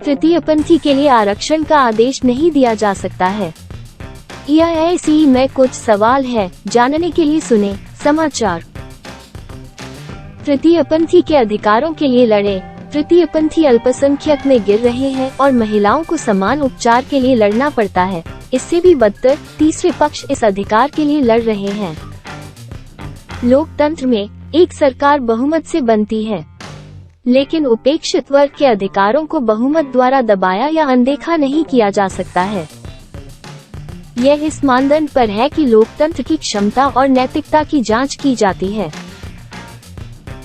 तृतीयपंथी के लिए आरक्षण का आदेश नहीं दिया जा सकता है। EIC में कुछ सवाल है, जानने के लिए सुने समाचार। तृतीयपंथी के अधिकारों के लिए लड़े। तृतीयपंथी अल्पसंख्यक में गिर रहे हैं और महिलाओं को समान उपचार के लिए लड़ना पड़ता है। इससे भी बदतर तीसरे पक्ष इस अधिकार के लिए लड़ रहे हैं। लोकतंत्र में एक सरकार बहुमत से बनती है, लेकिन उपेक्षित वर्ग के अधिकारों को बहुमत द्वारा दबाया या अनदेखा नहीं किया जा सकता है। यह इस मानदंड पर है कि लोकतंत्र की क्षमता और नैतिकता की जांच की जाती है।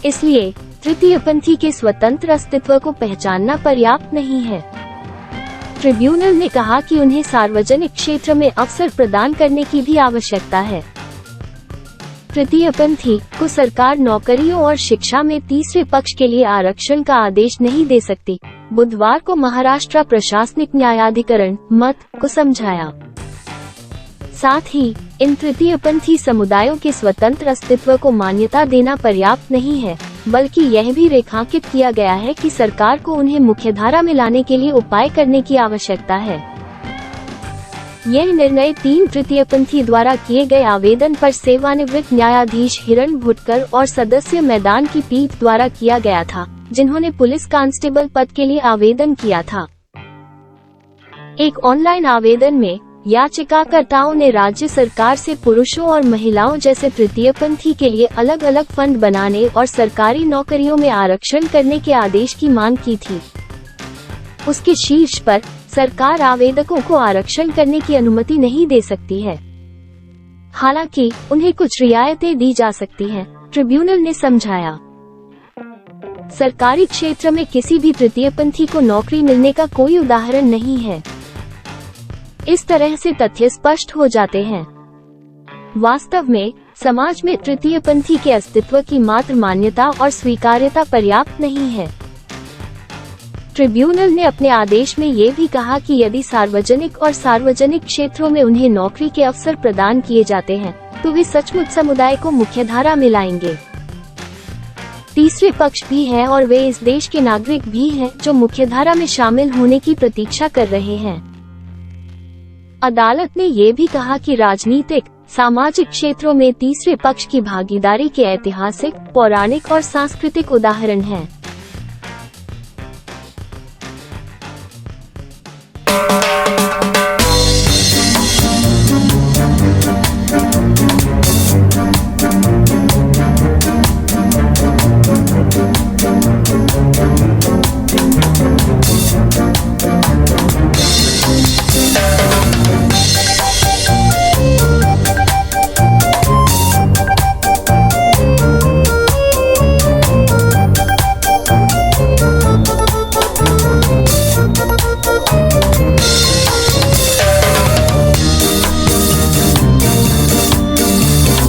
इसलिए तृतीयपंथी के स्वतंत्र अस्तित्व को पहचानना पर्याप्त नहीं है। ट्रिब्यूनल ने कहा कि उन्हें सार्वजनिक क्षेत्र में अवसर प्रदान करने की भी आवश्यकता है। तृतीयपंथी को सरकार नौकरियों और शिक्षा में तीसरे पक्ष के लिए आरक्षण का आदेश नहीं दे सकती, बुधवार को महाराष्ट्र प्रशासनिक न्यायाधिकरण मत को समझाया। साथ ही इन तृतीयपंथी समुदायों के स्वतंत्र अस्तित्व को मान्यता देना पर्याप्त नहीं है, बल्कि यह भी रेखांकित किया गया है कि सरकार को उन्हें मुख्यधारा में लाने के लिए उपाय करने की आवश्यकता है। यह निर्णय 3 तृतीयपंथी द्वारा किए गए आवेदन पर सेवानिवृत्त न्यायाधीश हिरण भुटकर और सदस्य मैदान की पीठ द्वारा किया गया था, जिन्होंने पुलिस कांस्टेबल पद के लिए आवेदन किया था। एक ऑनलाइन आवेदन में याचिकाकर्ताओं ने राज्य सरकार से पुरुषों और महिलाओं जैसे तृतीयपंथी के लिए अलग अलग फंड बनाने और सरकारी नौकरियों में आरक्षण करने के आदेश की मांग की थी। उसके शीर्ष पर सरकार आवेदकों को आरक्षण करने की अनुमति नहीं दे सकती है, हालांकि उन्हें कुछ रियायतें दी जा सकती हैं, ट्रिब्यूनल ने समझाया। सरकारी क्षेत्र में किसी भी तृतीयपंथी को नौकरी मिलने का कोई उदाहरण नहीं है। इस तरह से तथ्य स्पष्ट हो जाते हैं। वास्तव में समाज में तृतीयपंथी के अस्तित्व की मात्र मान्यता और स्वीकार्यता पर्याप्त नहीं है। ट्रिब्यूनल ने अपने आदेश में ये भी कहा कि यदि सार्वजनिक और सार्वजनिक क्षेत्रों में उन्हें नौकरी के अवसर प्रदान किए जाते हैं, तो वे सचमुच समुदाय को मुख्यधारा में लाएंगे। तीसरे पक्ष भी हैं और वे इस देश के नागरिक भी हैं जो मुख्यधारा में शामिल होने की प्रतीक्षा कर रहे हैं। अदालत ने ये भी कहा कि राजनीतिक, सामाजिक क्षेत्रों में तीसरे पक्ष की भागीदारी के ऐतिहासिक, पौराणिक और सांस्कृतिक उदाहरण हैं।